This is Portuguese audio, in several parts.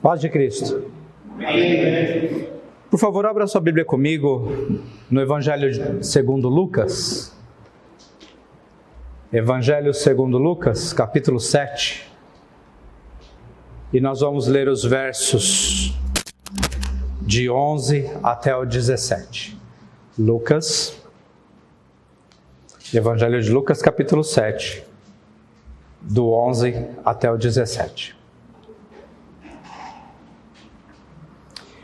Paz de Cristo. Amém. Por favor, abra sua Bíblia comigo no Evangelho segundo Lucas. Evangelho segundo Lucas, capítulo 7. E nós vamos ler os versos de 11 até o 17. Lucas, Evangelho de Lucas, capítulo 7, do 11 até o 17.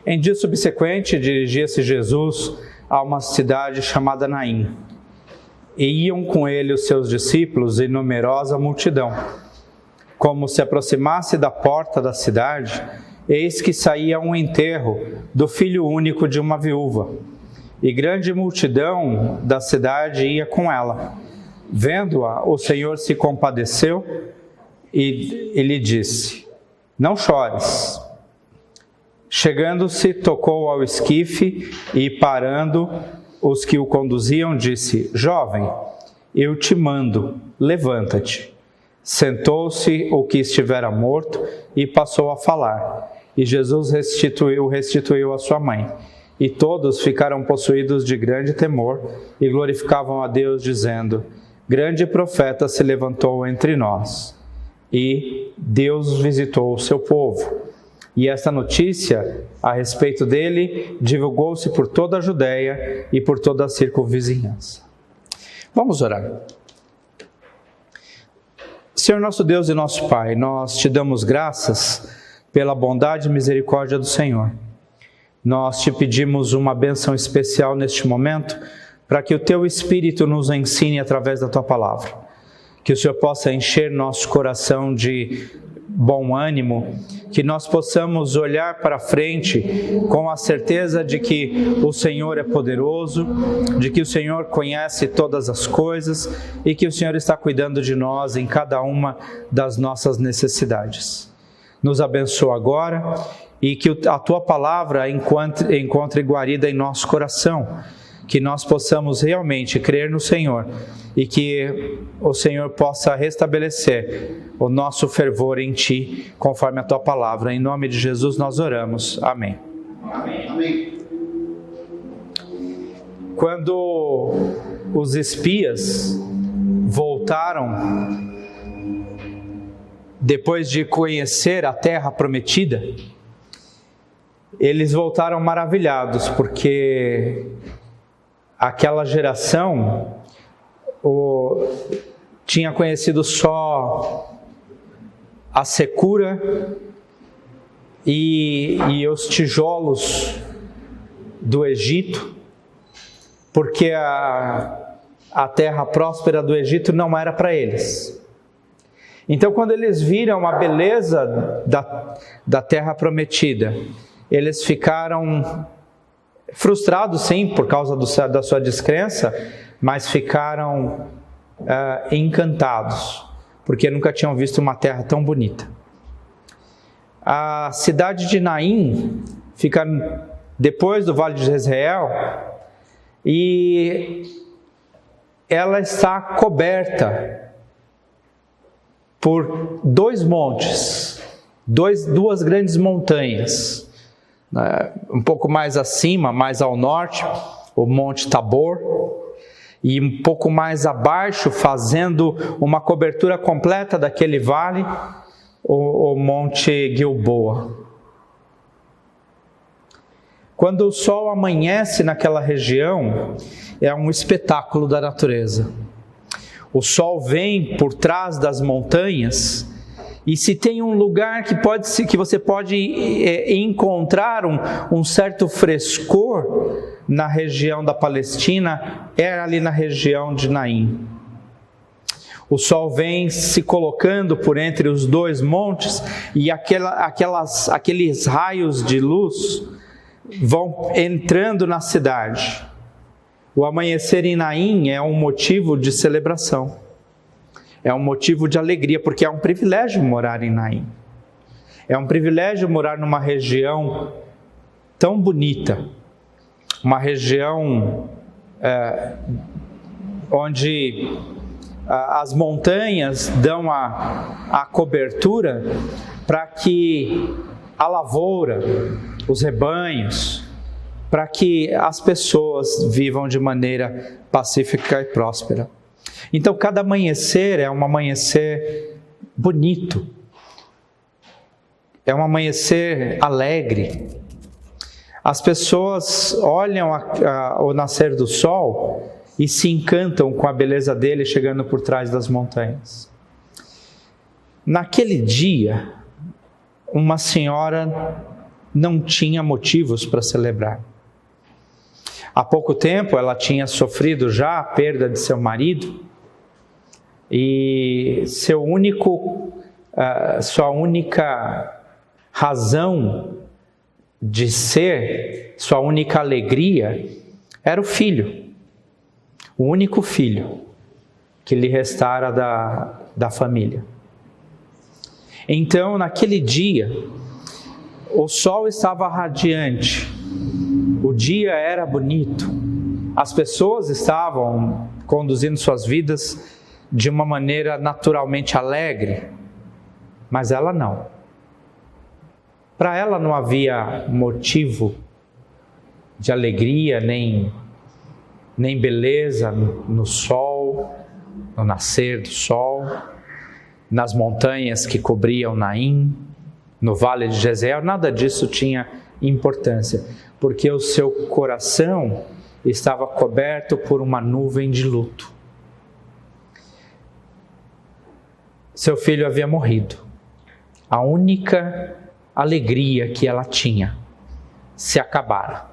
Em dia subsequente, dirigia-se Jesus a uma cidade chamada Naim, e iam com ele os seus discípulos e numerosa multidão. Como se aproximasse da porta da cidade, eis que saía um enterro do filho único de uma viúva, e grande multidão da cidade ia com ela. Vendo-a, o Senhor se compadeceu e lhe disse: não chores. Chegando-se, tocou ao esquife e, parando os que o conduziam, disse: jovem, eu te mando, levanta-te. Sentou-se o que estivera morto e passou a falar. E Jesus restituiu a sua mãe. E todos ficaram possuídos de grande temor e glorificavam a Deus, dizendo: grande profeta se levantou entre nós. E Deus visitou o seu povo. E esta notícia a respeito dele divulgou-se por toda a Judéia e por toda a circunvizinhança. Vamos orar. Senhor nosso Deus e nosso Pai, nós te damos graças pela bondade e misericórdia do Senhor. Nós te pedimos uma bênção especial neste momento, para que o teu Espírito nos ensine através da tua palavra. Que o Senhor possa encher nosso coração de bom ânimo, que nós possamos olhar para frente com a certeza de que o Senhor é poderoso, de que o Senhor conhece todas as coisas e que o Senhor está cuidando de nós em cada uma das nossas necessidades. Nos abençoa agora e que a tua palavra encontre guarida em nosso coração, que nós possamos realmente crer no Senhor e que o Senhor possa restabelecer o nosso fervor em Ti, conforme a Tua palavra. Em nome de Jesus nós oramos. Amém. Amém. Quando os espias voltaram, depois de conhecer a terra prometida, eles voltaram maravilhados, porque aquela geração tinha conhecido só a secura e os tijolos do Egito, porque a terra próspera do Egito não era para eles. Então, quando eles viram a beleza da terra prometida, eles ficaram frustrados, sim, por causa da sua descrença, mas ficaram encantados, porque nunca tinham visto uma terra tão bonita. A cidade de Naim fica depois do Vale de Jezreel e ela está coberta por dois montes, duas grandes montanhas. Um pouco mais acima, mais ao norte, o Monte Tabor, e um pouco mais abaixo, fazendo uma cobertura completa daquele vale, o Monte Gilboa. Quando o sol amanhece naquela região, é um espetáculo da natureza. O sol vem por trás das montanhas, e se tem um lugar que você pode encontrar um certo frescor na região da Palestina, é ali na região de Naim. O sol vem se colocando por entre os dois montes e aqueles raios de luz vão entrando na cidade. O amanhecer em Naim é um motivo de celebração. É um motivo de alegria, porque é um privilégio morar em Naim. É um privilégio morar numa região tão bonita, uma região onde as montanhas dão a cobertura para que a lavoura, os rebanhos, para que as pessoas vivam de maneira pacífica e próspera. Então, cada amanhecer é um amanhecer bonito, é um amanhecer alegre. As pessoas olham o nascer do sol e se encantam com a beleza dele chegando por trás das montanhas. Naquele dia, uma senhora não tinha motivos para celebrar. Há pouco tempo ela tinha sofrido já a perda de seu marido e sua única razão de ser, sua única alegria era o filho, o único filho que lhe restara da família. Então, naquele dia, o sol estava radiante, o dia era bonito, as pessoas estavam conduzindo suas vidas de uma maneira naturalmente alegre, mas ela não. Para ela não havia motivo de alegria, nem beleza no sol, no nascer do sol, nas montanhas que cobriam Naim, no vale de Jezreel, nada disso tinha importância, porque o seu coração estava coberto por uma nuvem de luto. Seu filho havia morrido. A única alegria que ela tinha se acabara.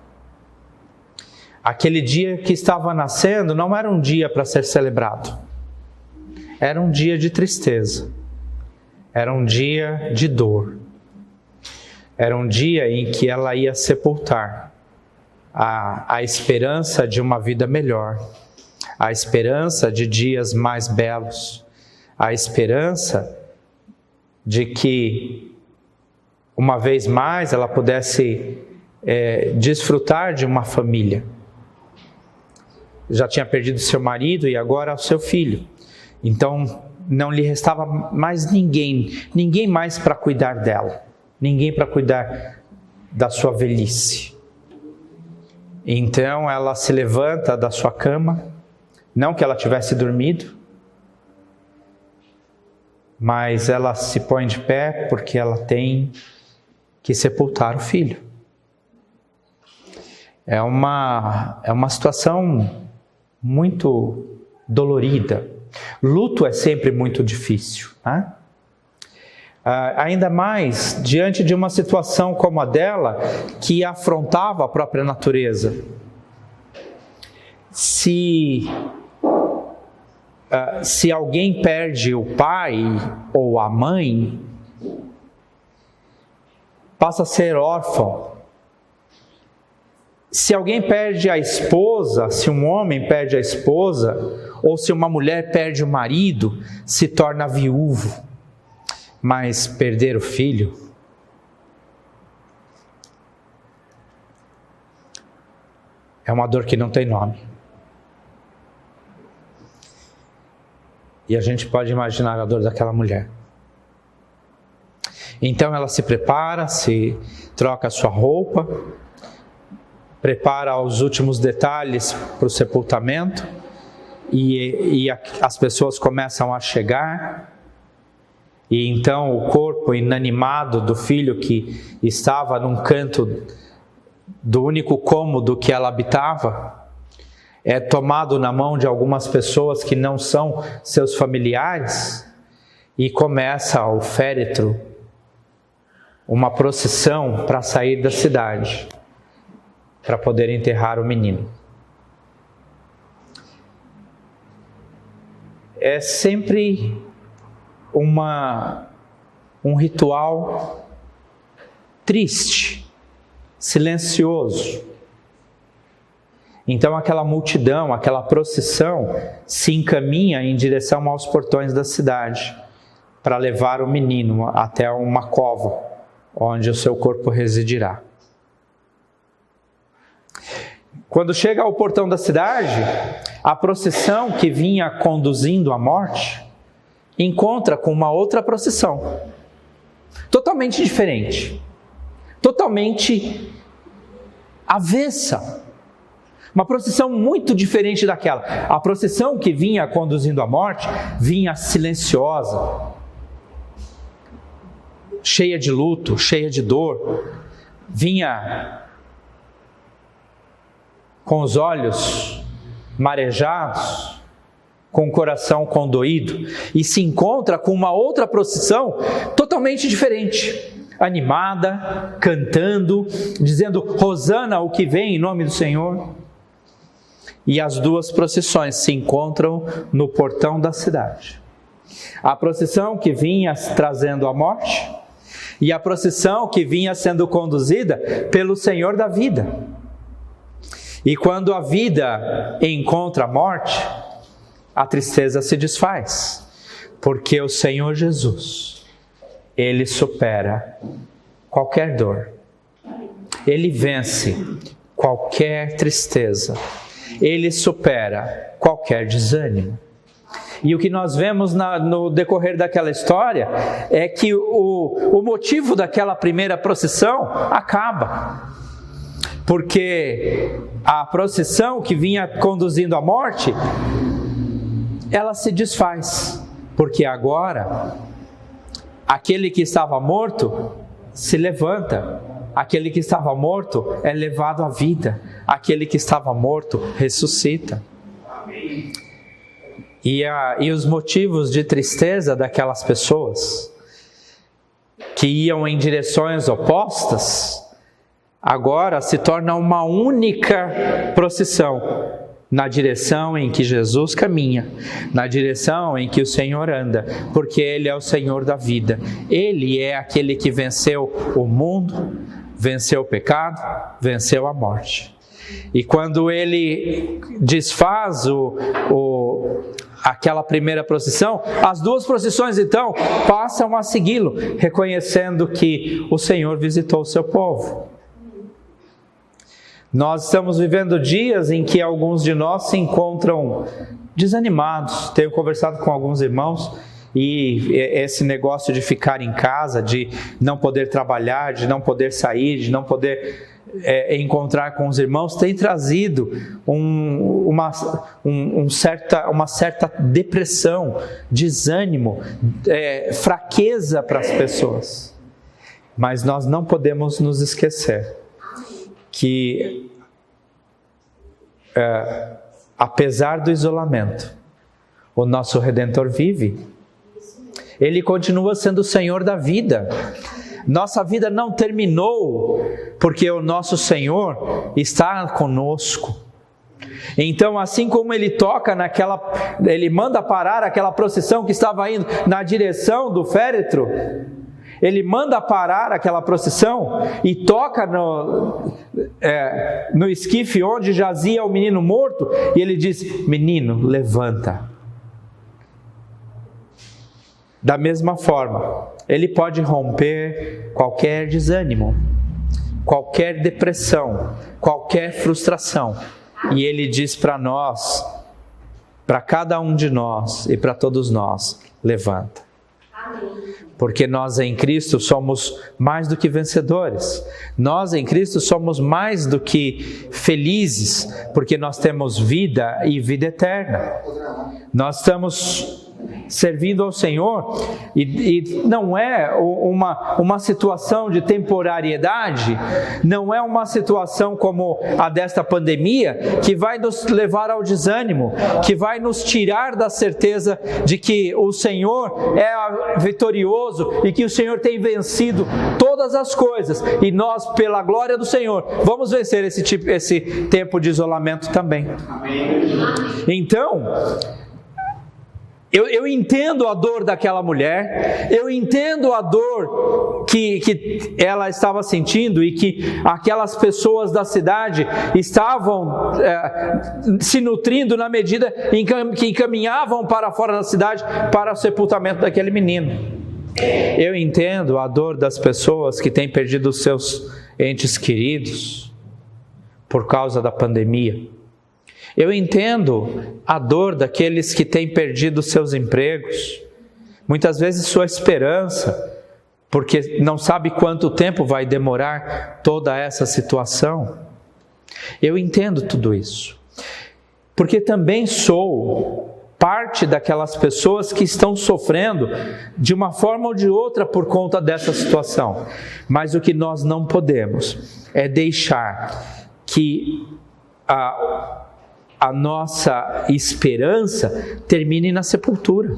Aquele dia que estava nascendo não era um dia para ser celebrado. Era um dia de tristeza. Era um dia de dor. Era um dia em que ela ia sepultar a esperança de uma vida melhor, a esperança de dias mais belos, a esperança de que uma vez mais ela pudesse desfrutar de uma família. Já tinha perdido seu marido e agora o seu filho. Então não lhe restava mais ninguém mais para cuidar dela, ninguém para cuidar da sua velhice. Então ela se levanta da sua cama, não que ela tivesse dormido, mas ela se põe de pé porque ela tem que sepultar o filho. É uma situação muito dolorida. Luto é sempre muito difícil, né? Ainda mais diante de uma situação como a dela, que afrontava a própria natureza. Se alguém perde o pai ou a mãe, passa a ser órfão. Se alguém perde a esposa, se um homem perde a esposa, ou se uma mulher perde o marido, se torna viúvo. Mas perder o filho é uma dor que não tem nome. E a gente pode imaginar a dor daquela mulher. Então ela se prepara, se troca a sua roupa, prepara os últimos detalhes para o sepultamento, e as pessoas começam a chegar. E então o corpo inanimado do filho, que estava num canto do único cômodo que ela habitava, é tomado na mão de algumas pessoas que não são seus familiares, e começa o féretro, uma procissão para sair da cidade, para poder enterrar o menino. É sempre um ritual triste, silencioso. Então aquela multidão, aquela procissão se encaminha em direção aos portões da cidade para levar o menino até uma cova onde o seu corpo residirá. Quando chega ao portão da cidade, a procissão que vinha conduzindo a morte encontra com uma outra procissão, totalmente diferente. totalmente avessa. Uma procissão muito diferente daquela. A procissão que vinha conduzindo à morte, vinha silenciosa, cheia de luto, cheia de dor, vinha com os olhos marejados, com o coração condoído, e se encontra com uma outra procissão totalmente diferente, animada, cantando, dizendo Hosana, o que vem em nome do Senhor. E as duas procissões se encontram no portão da cidade. A procissão que vinha trazendo a morte e a procissão que vinha sendo conduzida pelo Senhor da vida. E quando a vida encontra a morte, a tristeza se desfaz, porque o Senhor Jesus, Ele supera qualquer dor, Ele vence qualquer tristeza, Ele supera qualquer desânimo. E o que nós vemos no decorrer daquela história é que o motivo daquela primeira procissão acaba. Porque a procissão que vinha conduzindo à morte, ela se desfaz. Porque agora, aquele que estava morto se levanta. Aquele que estava morto é levado à vida. Aquele que estava morto ressuscita. Amém. E os motivos de tristeza daquelas pessoas que iam em direções opostas, agora se torna uma única procissão na direção em que Jesus caminha, na direção em que o Senhor anda, porque Ele é o Senhor da vida. Ele é aquele que venceu o mundo, venceu o pecado, venceu a morte. E quando Ele desfaz aquela primeira procissão, as duas procissões então passam a segui-lo, reconhecendo que o Senhor visitou o seu povo. Nós estamos vivendo dias em que alguns de nós se encontram desanimados. Tenho conversado com alguns irmãos e esse negócio de ficar em casa, de não poder trabalhar, de não poder sair, de não poder encontrar com os irmãos, tem trazido uma certa depressão, desânimo, fraqueza para as pessoas. Mas nós não podemos nos esquecer que, apesar do isolamento, o nosso Redentor vive. Ele continua sendo o Senhor da vida. Nossa vida não terminou, porque o nosso Senhor está conosco. Então, assim como Ele Ele manda parar aquela procissão que estava indo na direção do féretro, Ele manda parar aquela procissão e toca no esquife onde jazia o menino morto, e Ele diz: menino, levanta. Da mesma forma, Ele pode romper qualquer desânimo, qualquer depressão, qualquer frustração. E Ele diz para nós, para cada um de nós e para todos nós: levanta. Porque nós em Cristo somos mais do que vencedores. Nós em Cristo somos mais do que felizes, porque nós temos vida e vida eterna. Nós estamos servindo ao Senhor, e não é uma situação de temporariedade, não é uma situação como a desta pandemia, que vai nos levar ao desânimo, que vai nos tirar da certeza de que o Senhor é vitorioso e que o Senhor tem vencido todas as coisas, e nós, pela glória do Senhor, vamos vencer esse tempo de isolamento também. Então, eu entendo a dor daquela mulher, eu entendo a dor que ela estava sentindo e que aquelas pessoas da cidade estavam se nutrindo na medida em que encaminhavam para fora da cidade para o sepultamento daquele menino. Eu entendo a dor das pessoas que têm perdido os seus entes queridos por causa da pandemia. Eu entendo a dor daqueles que têm perdido seus empregos, muitas vezes sua esperança, porque não sabe quanto tempo vai demorar toda essa situação. Eu entendo tudo isso, porque também sou parte daquelas pessoas que estão sofrendo de uma forma ou de outra por conta dessa situação. Mas o que nós não podemos é deixar que a nossa esperança termine na sepultura.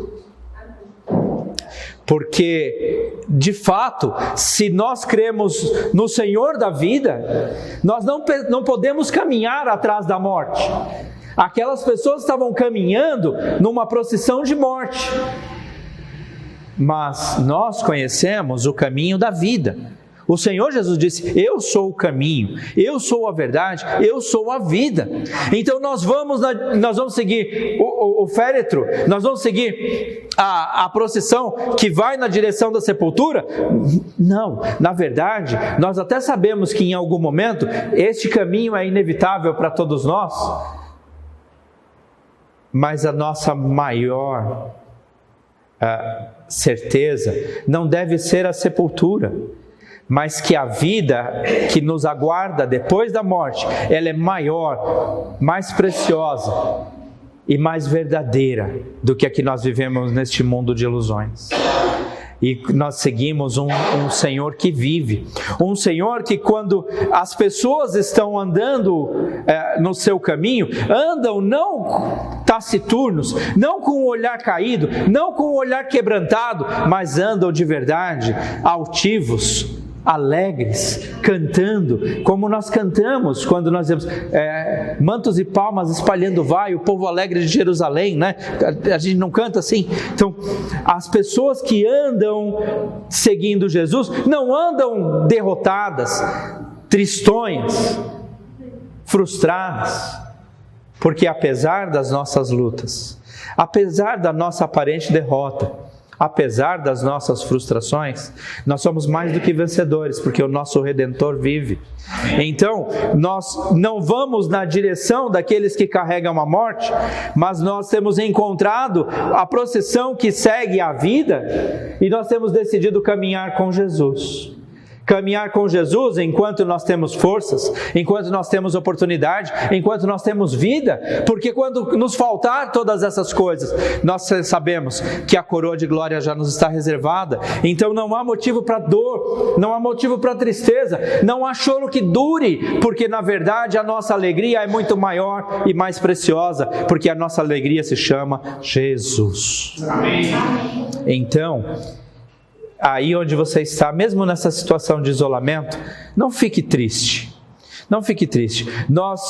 Porque, de fato, se nós cremos no Senhor da vida, nós não podemos caminhar atrás da morte. Aquelas pessoas estavam caminhando numa procissão de morte. Mas nós conhecemos o caminho da vida. O Senhor Jesus disse: eu sou o caminho, eu sou a verdade, eu sou a vida. Então nós vamos seguir o féretro, nós vamos seguir a procissão que vai na direção da sepultura? Não, na verdade, nós até sabemos que em algum momento este caminho é inevitável para todos nós, mas a nossa maior certeza não deve ser a sepultura, mas que a vida que nos aguarda depois da morte, ela é maior, mais preciosa e mais verdadeira do que a que nós vivemos neste mundo de ilusões. E nós seguimos um Senhor que vive, um Senhor que, quando as pessoas estão andando no seu caminho, andam não taciturnos, não com o olhar caído, não com o olhar quebrantado, mas andam de verdade, altivos, alegres, cantando, como nós cantamos quando nós dizemos mantos e palmas espalhando vai, o povo alegre de Jerusalém, né? A gente não canta assim. Então, as pessoas que andam seguindo Jesus não andam derrotadas, tristonhas, frustradas, porque apesar das nossas lutas, apesar da nossa aparente derrota, apesar das nossas frustrações, nós somos mais do que vencedores, porque o nosso Redentor vive. Então, nós não vamos na direção daqueles que carregam a morte, mas nós temos encontrado a procissão que segue a vida, e nós temos decidido caminhar com Jesus. Caminhar com Jesus enquanto nós temos forças, enquanto nós temos oportunidade, enquanto nós temos vida, porque quando nos faltar todas essas coisas, nós sabemos que a coroa de glória já nos está reservada. Então não há motivo para dor, não há motivo para tristeza, não há choro que dure, porque na verdade a nossa alegria é muito maior e mais preciosa, porque a nossa alegria se chama Jesus. Amém. Então, aí onde você está, mesmo nessa situação de isolamento, não fique triste, não fique triste. Nós,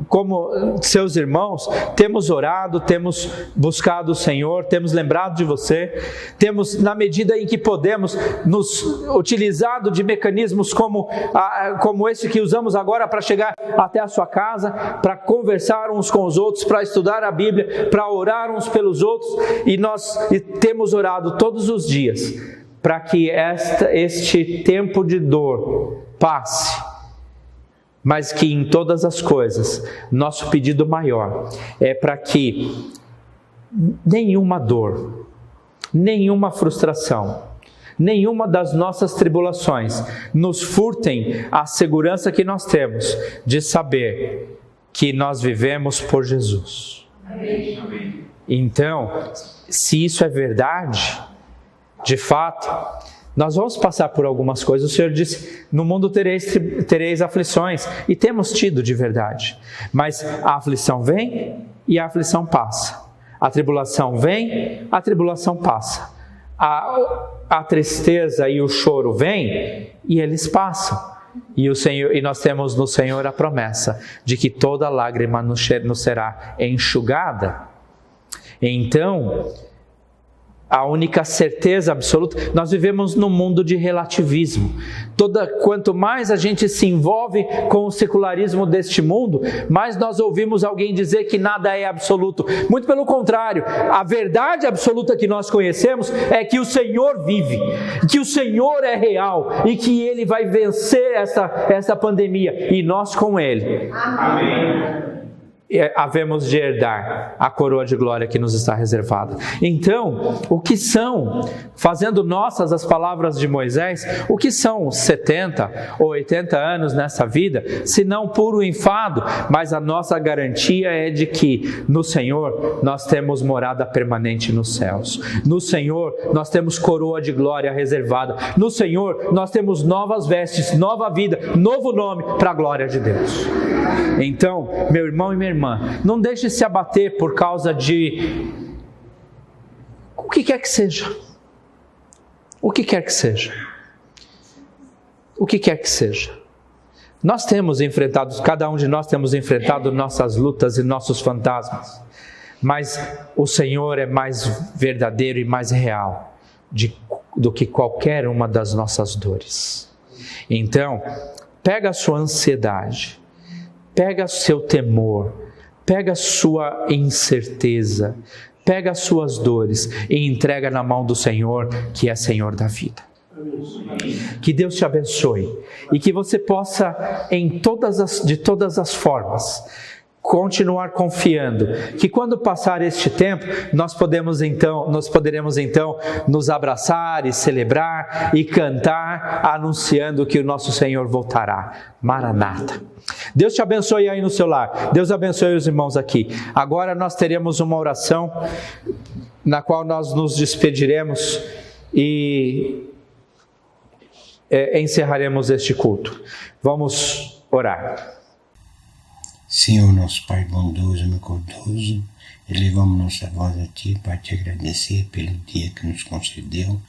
como seus irmãos, temos orado, temos buscado o Senhor, temos lembrado de você, temos, na medida em que podemos, nos utilizado de mecanismos como esse que usamos agora para chegar até a sua casa, para conversar uns com os outros, para estudar a Bíblia, para orar uns pelos outros, e nós temos orado todos os dias, para que este tempo de dor passe, mas que em todas as coisas, nosso pedido maior é para que nenhuma dor, nenhuma frustração, nenhuma das nossas tribulações nos furtem a segurança que nós temos de saber que nós vivemos por Jesus. Amém. Então, se isso é verdade, de fato, nós vamos passar por algumas coisas. O Senhor disse: no mundo tereis aflições, e temos tido de verdade, mas a aflição vem e a aflição passa, a tribulação vem, a tribulação passa, a tristeza e o choro vêm e eles passam, e nós temos no Senhor a promessa de que toda lágrima nos será enxugada. Então, a única certeza absoluta, nós vivemos num mundo de relativismo. Quanto mais a gente se envolve com o secularismo deste mundo, mais nós ouvimos alguém dizer que nada é absoluto. Muito pelo contrário, a verdade absoluta que nós conhecemos é que o Senhor vive, que o Senhor é real e que Ele vai vencer essa pandemia, e nós com Ele. Amém. havemos de herdar a coroa de glória que nos está reservada. Então, o que são, fazendo nossas as palavras de Moisés, o que são 70 ou 80 anos nessa vida, se não puro enfado, mas a nossa garantia é de que no Senhor nós temos morada permanente nos céus. No Senhor nós temos coroa de glória reservada. No Senhor nós temos novas vestes, nova vida, novo nome para a glória de Deus. Então, meu irmão e minha irmã, não deixe se abater por causa de o que quer que seja. O que quer que seja. O que quer que seja. Nós temos enfrentado, cada um de nós temos enfrentado nossas lutas e nossos fantasmas, mas o Senhor é mais verdadeiro e mais real do que qualquer uma das nossas dores. Então, pega a sua ansiedade, pega seu temor, pega a sua incerteza, pega as suas dores e entrega na mão do Senhor, que é Senhor da vida. Que Deus te abençoe e que você possa, de todas as formas, continuar confiando que quando passar este tempo, nós poderemos então nos abraçar e celebrar e cantar, anunciando que o nosso Senhor voltará. Maranata. Deus te abençoe aí no seu lar. Deus abençoe os irmãos aqui. Agora nós teremos uma oração na qual nós nos despediremos e encerraremos este culto. Vamos orar. Senhor, nosso Pai bondoso e misericordioso, elevamos nossa voz a Ti para Te agradecer pelo dia que nos concedeu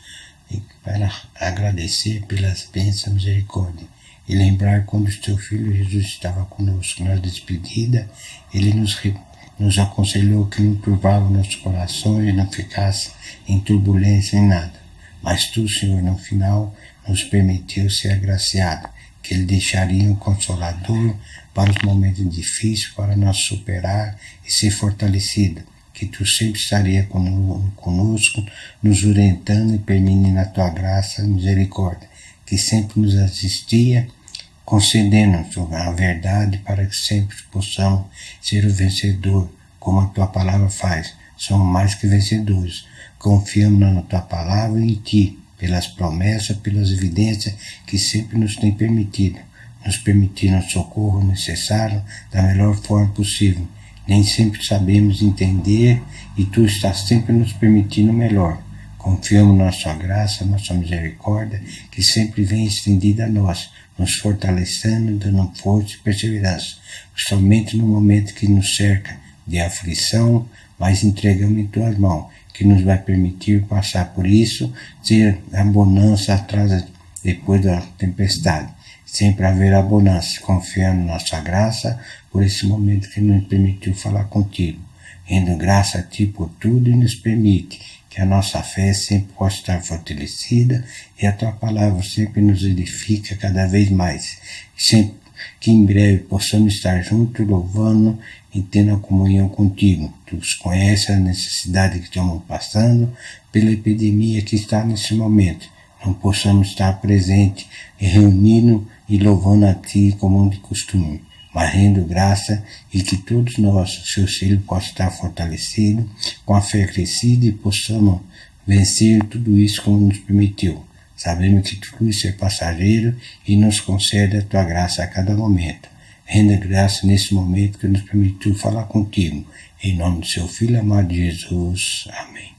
e para agradecer pelas bênçãos e misericórdia. E lembrar quando o Teu Filho Jesus estava conosco na despedida, Ele nos aconselhou que não turvava o nosso coração e não ficasse em turbulência em nada. Mas Tu, Senhor, no final, nos permitiu ser agraciado, que Ele deixaria um consolador para os momentos difíceis, para nós superar e ser fortalecido, que Tu sempre estaria conosco, nos orientando e permitindo na Tua graça e misericórdia, que sempre nos assistia, concedendo-nos a verdade para que sempre possamos ser o vencedor, como a Tua palavra faz. Somos mais que vencedores, confiamos na Tua palavra e em Ti, pelas promessas, pelas evidências que sempre nos tem permitido, nos permitindo o socorro necessário da melhor forma possível. Nem sempre sabemos entender e Tu estás sempre nos permitindo o melhor. Confiamos na Sua graça, na Sua misericórdia, que sempre vem estendida a nós, nos fortalecendo, dando força e perseverança, somente no momento que nos cerca de aflição, mas entregamos em Tuas mãos, que nos vai permitir passar por isso, ter a bonança atrás, depois da tempestade. Sempre haver a bonança, confiando na Sua graça, por esse momento que nos permitiu falar contigo. Rendo graça a Ti por tudo e nos permite que a nossa fé sempre possa estar fortalecida e a Tua palavra sempre nos edifica cada vez mais. Sempre que em breve possamos estar juntos, louvando e tendo a comunhão contigo. Tu conheces a necessidade que estamos passando pela epidemia que está nesse momento. Não possamos estar presentes e reunindo e louvando a Ti como de costume, mas rendo graça e que todos nós, seus filhos, possam estar fortalecidos, com a fé crescida e possamos vencer tudo isso como nos permitiu. Sabemos que tudo isso é passageiro e nos concede a Tua graça a cada momento. Renda graça nesse momento que nos permitiu falar contigo. Em nome do Seu Filho amado Jesus. Amém.